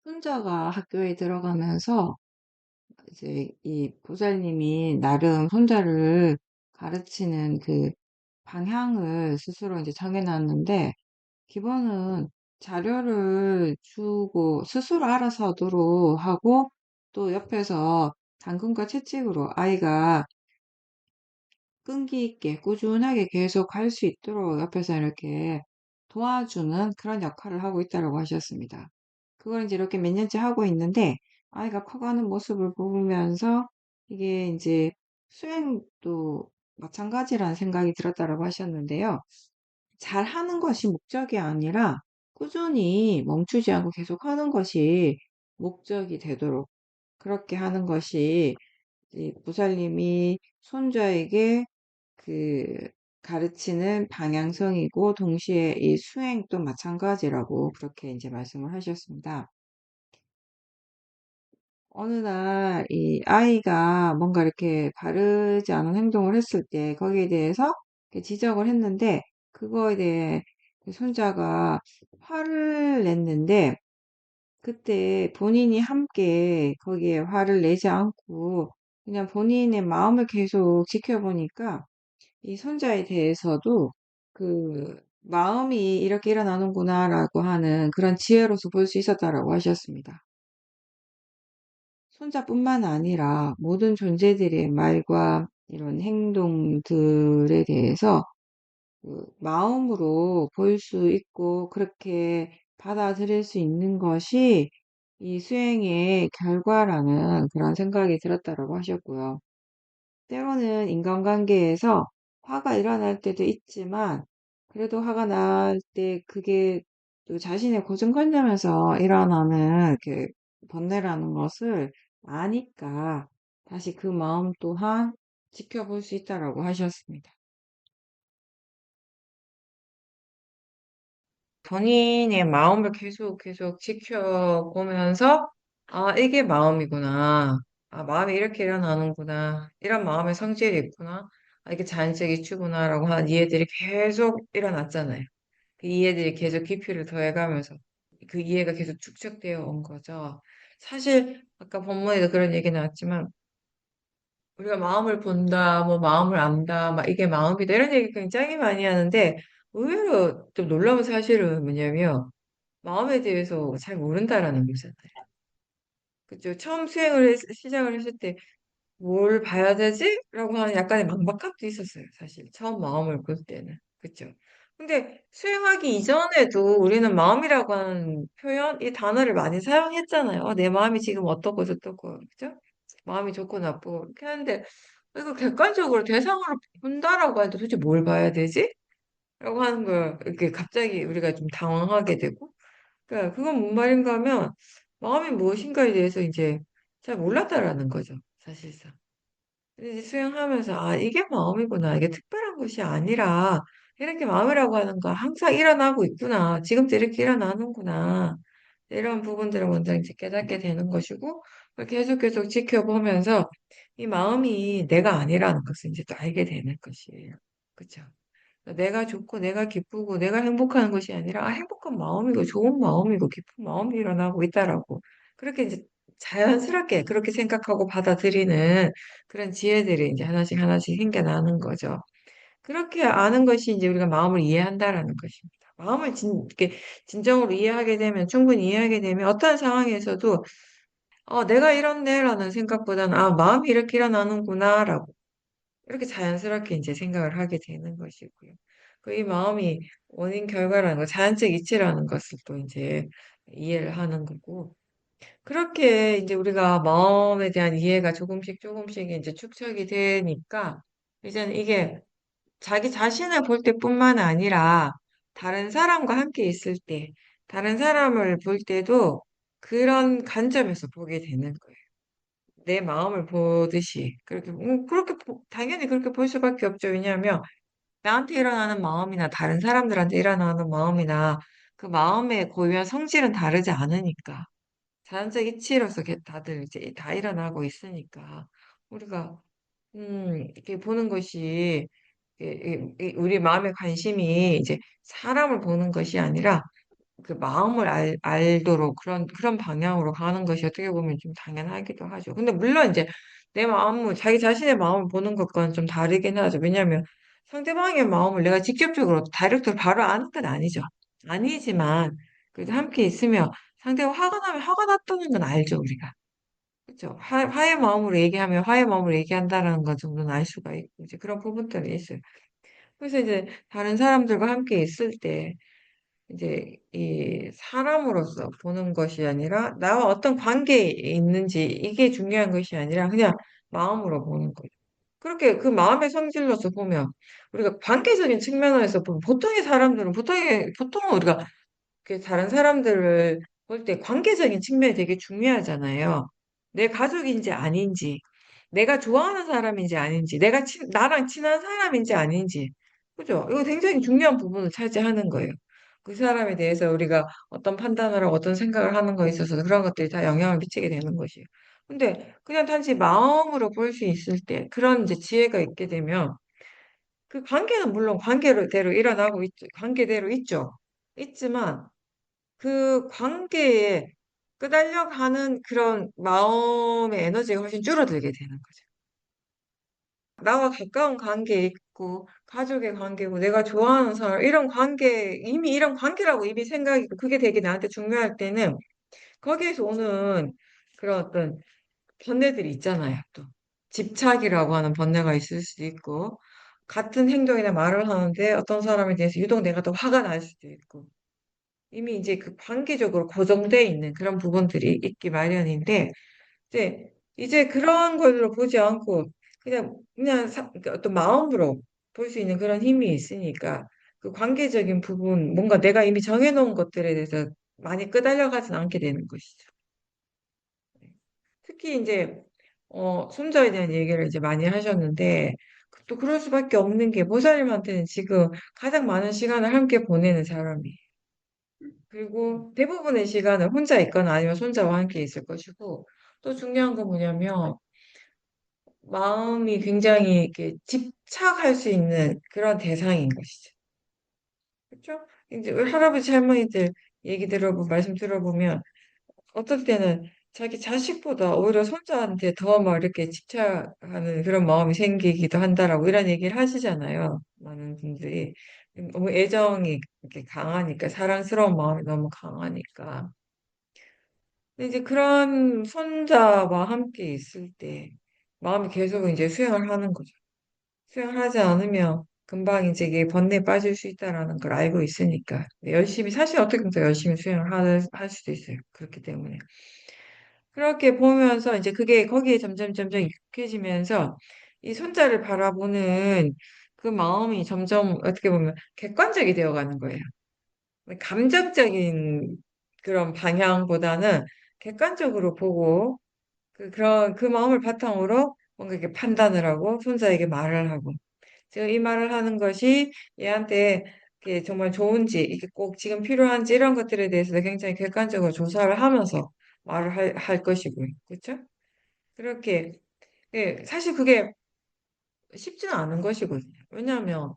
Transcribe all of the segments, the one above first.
손자가 학교에 들어가면서 이제 이 보살님이 나름 손자를 가르치는 그 방향을 스스로 이제 정해놨는데, 기본은 자료를 주고 스스로 알아서 하도록 하고, 또 옆에서 당근과 채찍으로 아이가 끈기 있게 꾸준하게 계속 할 수 있도록 옆에서 이렇게 도와주는 그런 역할을 하고 있다고 하셨습니다. 그걸 이제 이렇게 몇 년째 하고 있는데, 아이가 커가는 모습을 보면서 이게 이제 수행도 마찬가지라는 생각이 들었다고 하셨는데요. 잘하는 것이 목적이 아니라 꾸준히 멈추지 않고 계속 하는 것이 목적이 되도록 그렇게 하는 것이 이 부살님이 손자에게 그 가르치는 방향성이고, 동시에 이 수행도 마찬가지라고 그렇게 이제 말씀을 하셨습니다. 어느 날 이 아이가 뭔가 이렇게 바르지 않은 행동을 했을 때 거기에 대해서 이렇게 지적을 했는데, 그거에 대해 그 손자가 화를 냈는데, 그때 본인이 함께 거기에 화를 내지 않고 그냥 본인의 마음을 계속 지켜보니까 이 손자에 대해서도 그 마음이 이렇게 일어나는구나라고 하는 그런 지혜로서 볼 수 있었다라고 하셨습니다. 손자뿐만 아니라 모든 존재들의 말과 이런 행동들에 대해서 그 마음으로 볼 수 있고 그렇게 받아들일 수 있는 것이 이 수행의 결과라는 그런 생각이 들었다라고 하셨고요. 때로는 인간관계에서 화가 일어날 때도 있지만, 그래도 화가 날 때 그게 또 자신의 고정관념에서 일어나는 그 번뇌라는 것을 아니까 다시 그 마음 또한 지켜볼 수 있다라고 하셨습니다. 본인의 마음을 계속 지켜보면서, 아, 이게 마음이구나. 아, 마음이 이렇게 일어나는구나. 이런 마음의 성질이 있구나. 아, 이게 자연적 이치구나라고 하는 이해들이 계속 일어났잖아요. 그 이해들이 계속 깊이를 더해가면서 그 이해가 계속 축적되어 온 거죠. 사실, 아까 본문에도 그런 얘기 나왔지만, 우리가 마음을 본다, 뭐 마음을 안다, 막 이게 마음이다, 이런 얘기 굉장히 많이 하는데, 의외로 좀 놀라운 사실은 뭐냐면, 마음에 대해서 잘 모른다라는 거잖아요. 그죠? 처음 시작을 했을 때, 뭘 봐야 되지? 라고 하는 약간의 막막함도 있었어요, 사실. 처음 마음을 볼 때는. 그죠? 근데 수행하기 이전에도 우리는 마음이라고 하는 표현, 이 단어를 많이 사용했잖아요. 내 마음이 지금 어떻고 저떻고, 그죠? 마음이 좋고 나쁘고, 이렇게 하는데, 이거 객관적으로 대상으로 본다라고 해도 도대체 뭘 봐야 되지? 라고 하는 걸, 이렇게 갑자기 우리가 좀 당황하게 되고, 그러니까 그건 뭔 말인가 하면 마음이 무엇인가에 대해서 이제 잘 몰랐다라는 거죠, 사실상. 근데 이제 수행하면서 아, 이게 마음이구나. 이게 특별한 것이 아니라 이렇게 마음이라고 하는 거 항상 일어나고 있구나. 지금도 이렇게 일어나는구나. 이런 부분들을 먼저 이제 깨닫게 되는 것이고, 그걸 계속 지켜보면서 이 마음이 내가 아니라는 것을 이제 또 알게 되는 것이에요. 그렇죠? 내가 좋고 내가 기쁘고 내가 행복한 것이 아니라 아, 행복한 마음이고 좋은 마음이고 깊은 마음이 일어나고 있다라고 그렇게 이제 자연스럽게 그렇게 생각하고 받아들이는 그런 지혜들이 이제 하나씩 하나씩 생겨나는 거죠. 그렇게 아는 것이 이제 우리가 마음을 이해한다라는 것입니다. 마음을 이렇게 진정으로 이해하게 되면 충분히 이해하게 되면 어떤 상황에서도 내가 이렇네라는 생각보다는 아, 마음이 이렇게 일어나는구나라고 이렇게 자연스럽게 이제 생각을 하게 되는 것이고요. 그 이 마음이 원인 결과라는 거, 자연적 이치라는 것을 또 이제 이해를 하는 거고, 그렇게 이제 우리가 마음에 대한 이해가 조금씩 이제 축적이 되니까, 이제는 이게 자기 자신을 볼 때뿐만 아니라 다른 사람과 함께 있을 때, 다른 사람을 볼 때도 그런 관점에서 보게 되는 거예요. 내 마음을 보듯이 그렇게 당연히 그렇게 볼 수밖에 없죠. 왜냐하면 나한테 일어나는 마음이나 다른 사람들한테 일어나는 마음이나 그 마음의 고유한 성질은 다르지 않으니까 자연적 이치로서 다들 이제 다 일어나고 있으니까 우리가 이렇게 보는 것이 우리 마음의 관심이 이제 사람을 보는 것이 아니라 그 마음을 알도록 그런 방향으로 가는 것이 어떻게 보면 좀 당연하기도 하죠. 근데 물론 이제 내 마음을, 자기 자신의 마음을 보는 것과는 좀 다르긴 하죠. 왜냐하면 상대방의 마음을 내가 직접적으로, 다이렉트로 바로 아는 건 아니죠. 아니지만, 그래도 함께 있으면 상대가 화가 나면 화가 났다는 건 알죠, 우리가. 그렇죠. 화의 마음으로 얘기하면 화의 마음으로 얘기한다라는 것 정도는 알 수가 있고, 이제 그런 부분들이 있어요. 그래서 이제 다른 사람들과 함께 있을 때, 이제 이 사람으로서 보는 것이 아니라 나와 어떤 관계에 있는지 이게 중요한 것이 아니라 그냥 마음으로 보는 거죠. 그렇게 그 마음의 성질로서 보면 우리가 관계적인 측면에서 보면 보통의 사람들은 보통은 우리가 그 다른 사람들을 볼 때 관계적인 측면이 되게 중요하잖아요. 내 가족인지 아닌지, 내가 좋아하는 사람인지 아닌지, 나랑 친한 사람인지 아닌지. 그죠? 이거 굉장히 중요한 부분을 차지하는 거예요. 그 사람에 대해서 우리가 어떤 판단을 하고 어떤 생각을 하는 거에 있어서 그런 것들이 다 영향을 미치게 되는 것이에요. 근데 그냥 단지 마음으로 볼 수 있을 때 그런 이제 지혜가 있게 되면 그 관계는 물론 관계대로 일어나고 있죠. 관계대로 있죠. 있지만 그 관계에 끄달려가는 그런 마음의 에너지가 훨씬 줄어들게 되는 거죠. 나와 가까운 관계에 있고, 가족의 관계고, 내가 좋아하는 사람, 이런 관계라고 이미 생각이고, 그게 되게 나한테 중요할 때는, 거기에서 오는 그런 어떤 번뇌들이 있잖아요, 또. 집착이라고 하는 번뇌가 있을 수도 있고, 같은 행동이나 말을 하는데 어떤 사람에 대해서 유독 내가 더 화가 날 수도 있고, 이미 이제 그 관계적으로 고정돼 있는 그런 부분들이 있기 마련인데, 이제 그런 걸로 보지 않고, 그러니까 어떤 마음으로 볼 수 있는 그런 힘이 있으니까, 그 관계적인 부분, 뭔가 내가 이미 정해놓은 것들에 대해서 많이 끄달려가진 않게 되는 것이죠. 특히 이제, 손자에 대한 얘기를 이제 많이 하셨는데, 또 그럴 수밖에 없는 게 모사님한테는 지금 가장 많은 시간을 함께 보내는 사람이. 그리고 대부분의 시간은 혼자 있거나 아니면 손자와 함께 있을 것이고, 또 중요한 건 뭐냐면, 마음이 굉장히 이렇게 집착할 수 있는 그런 대상인 것이죠. 그렇죠? 이제 우리 할아버지 할머니들 얘기 말씀 들어보면, 어떨 때는 자기 자식보다 오히려 손자한테 더 막 이렇게 집착하는 그런 마음이 생기기도 한다라고 이런 얘기를 하시잖아요. 많은 분들이. 너무 애정이 이렇게 강하니까, 사랑스러운 마음이 너무 강하니까. 근데 이제 그런 손자와 함께 있을 때 마음이 계속 이제 수행을 하는 거죠. 수행을 하지 않으면 금방 이제 이게 번뇌에 빠질 수 있다라는 걸 알고 있으니까 열심히 사실 어떻게 보면 더 열심히 수행을 할 수도 있어요. 그렇기 때문에 그렇게 보면서 이제 그게 거기에 점점 익숙해지면서 이 손자를 바라보는 그 마음이 점점 어떻게 보면 객관적이 되어가는 거예요. 감정적인 그런 방향보다는 객관적으로 보고 그 마음을 바탕으로 뭔가 이렇게 판단을 하고 손자에게 말을 하고 지금 이 말을 하는 것이 얘한테 이게 정말 좋은지 이게 꼭 지금 필요한지 이런 것들에 대해서 굉장히 객관적으로 조사를 하면서 말을 할 것이고요. 그렇죠? 그렇게 사실 그게 쉽지는 않은 것이거든요. 왜냐하면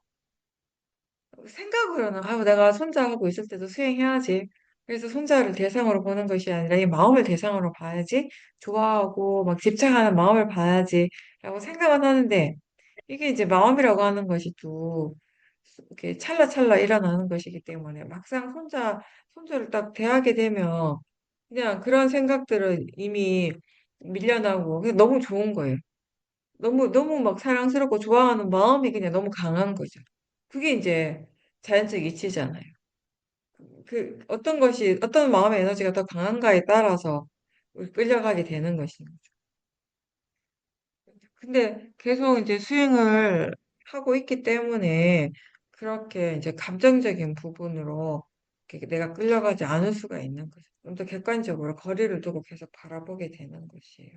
생각으로는 내가 손자하고 있을 때도 수행해야지. 그래서 손자를 대상으로 보는 것이 아니라 이 마음을 대상으로 봐야지. 좋아하고 막 집착하는 마음을 봐야지. 라고 생각은 하는데 이게 이제 마음이라고 하는 것이 또 이렇게 찰나찰나 일어나는 것이기 때문에 막상 손자를 딱 대하게 되면 그냥 그런 생각들은 이미 밀려나고 그게 너무 좋은 거예요. 너무 막 사랑스럽고 좋아하는 마음이 그냥 너무 강한 거죠. 그게 이제 자연적 이치잖아요. 어떤 마음의 에너지가 더 강한가에 따라서 끌려가게 되는 것인 거죠. 근데 계속 이제 수행을 하고 있기 때문에 그렇게 이제 감정적인 부분으로 이렇게 내가 끌려가지 않을 수가 있는 거죠. 좀 더 객관적으로 거리를 두고 계속 바라보게 되는 것이에요.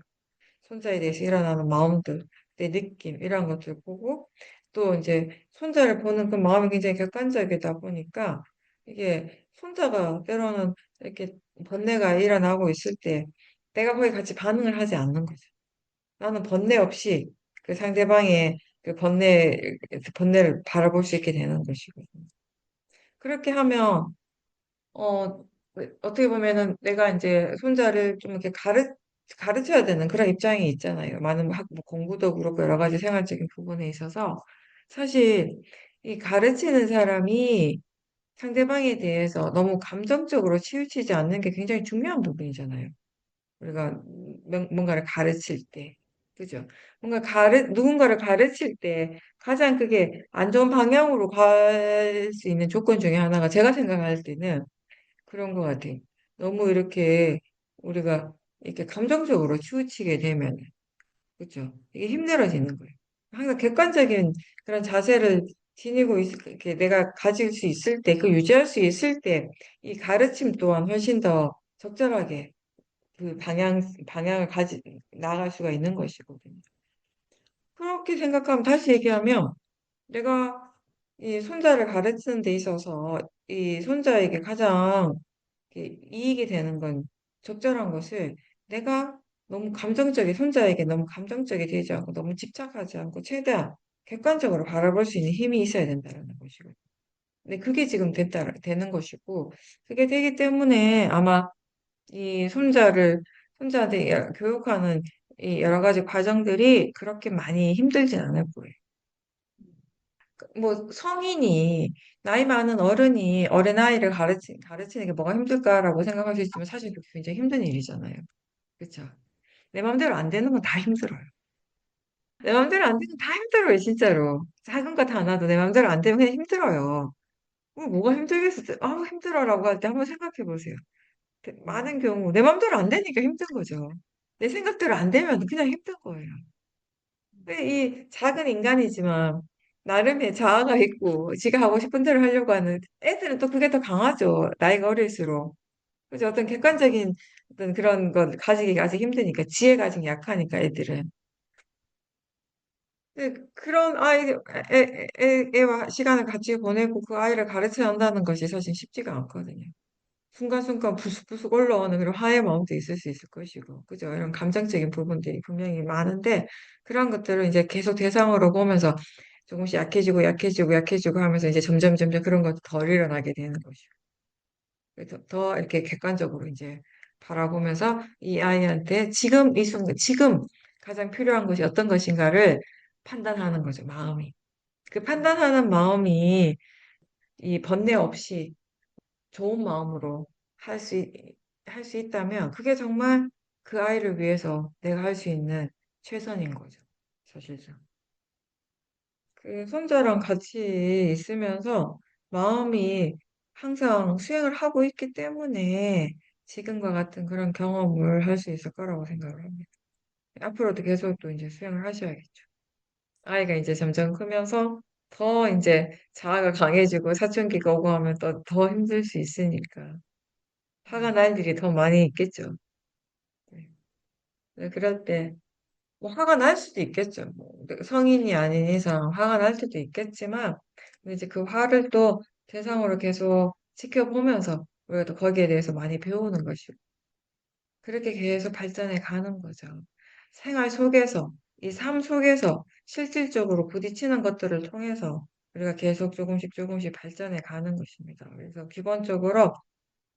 손자에 대해서 일어나는 마음들, 내 느낌, 이런 것들 보고, 또 이제 손자를 보는 그 마음이 굉장히 객관적이다 보니까, 이게 손자가 때로는 이렇게 번뇌가 일어나고 있을 때, 내가 거기 같이 반응을 하지 않는 거죠. 나는 번뇌 없이 그 상대방의 번뇌를 바라볼 수 있게 되는 것이거든요. 그렇게 하면 어, 어떻게 보면은 내가 이제 손자를 좀 이렇게 가르쳐야 되는 그런 입장이 있잖아요. 많은 뭐 공부도 그렇고 여러 가지 생활적인 부분에 있어서 사실 이 가르치는 사람이 상대방에 대해서 너무 감정적으로 치우치지 않는 게 굉장히 중요한 부분이잖아요. 우리가 뭔가를 가르칠 때. 그죠? 누군가를 가르칠 때 가장 그게 안 좋은 방향으로 갈 수 있는 조건 중에 하나가 제가 생각할 때는 그런 것 같아요. 너무 이렇게 우리가 이렇게 감정적으로 치우치게 되면, 그죠? 이게 힘들어지는 거예요. 항상 객관적인 그런 자세를 이렇게 내가 가질 수 있을 때, 그 유지할 수 있을 때, 이 가르침 또한 훨씬 더 적절하게 그 방향을 나아갈 수가 있는 것이거든요. 그렇게 생각하면 다시 얘기하면, 내가 이 손자를 가르치는 데 있어서 이 손자에게 가장 이익이 되는 건 적절한 것을 내가 손자에게 너무 감정적이 되지 않고 너무 집착하지 않고 최대한 객관적으로 바라볼 수 있는 힘이 있어야 된다는 것이고. 근데 그게 지금 되는 것이고, 그게 되기 때문에 아마 이 손자한테 교육하는 이 여러 가지 과정들이 그렇게 많이 힘들진 않을 거예요. 뭐 성인이 나이 많은 어른이 어린아이를 가르치는 게 뭐가 힘들까라고 생각할 수 있지만 사실 그게 굉장히 힘든 일이잖아요. 그렇죠? 내 마음대로 안 되는 건 다 힘들어요. 내 마음대로 안 되는 건 다 힘들어요, 진짜로. 작은 것 하나도 내 마음대로 안 되면 그냥 힘들어요. 뭐가 힘들겠어? 아우 힘들어라고 할 때 한번 생각해 보세요. 많은 경우 내 마음대로 안 되니까 힘든 거죠. 내 생각대로 안 되면 그냥 힘든 거예요. 근데 이 작은 인간이지만 나름의 자아가 있고 지가 하고 싶은 대로 하려고 하는 애들은 또 그게 더 강하죠. 나이가 어릴수록. 그죠? 어떤 객관적인 어떤 그런 건 가지기가 아직 힘드니까 지혜가 아직 약하니까 애들은. 근데 그런 애와 시간을 같이 보내고 그 아이를 가르쳐야 한다는 것이 사실 쉽지가 않거든요. 순간순간 부스부스 올라오는 그런 화해 마음도 있을 수 있을 것이고, 그죠? 이런 감정적인 부분들이 분명히 많은데, 그런 것들을 이제 계속 대상으로 보면서 조금씩 약해지고 약해지고 약해지고 하면서 이제 점점 그런 것도 덜 일어나게 되는 것이고. 그래서 더 이렇게 객관적으로 이제 바라보면서 이 아이한테 지금 이 순간, 지금 가장 필요한 것이 어떤 것인가를 판단하는 거죠, 마음이. 그 판단하는 마음이 이 번뇌 없이 좋은 마음으로 할 수, 할 수 있다면 그게 정말 그 아이를 위해서 내가 할 수 있는 최선인 거죠. 사실상. 그 손자랑 같이 있으면서 마음이 항상 수행을 하고 있기 때문에 지금과 같은 그런 경험을 할 수 있을 거라고 생각을 합니다. 앞으로도 계속 또 이제 수행을 하셔야겠죠. 아이가 이제 점점 크면서 더 이제 자아가 강해지고 사춘기가 오고 하면 또 더 힘들 수 있으니까. 화가 날 일이 더 많이 있겠죠. 네. 그럴 때, 뭐 화가 날 수도 있겠죠. 뭐 성인이 아닌 이상 화가 날 수도 있겠지만, 근데 이제 그 화를 또 대상으로 계속 지켜보면서 우리가 또 거기에 대해서 많이 배우는 것이고, 그렇게 계속 발전해 가는 거죠. 생활 속에서, 이 삶 속에서 실질적으로 부딪히는 것들을 통해서 우리가 계속 조금씩 발전해 가는 것입니다. 그래서 기본적으로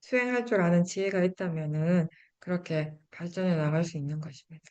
수행할 줄 아는 지혜가 있다면은 그렇게 발전해 나갈 수 있는 것입니다.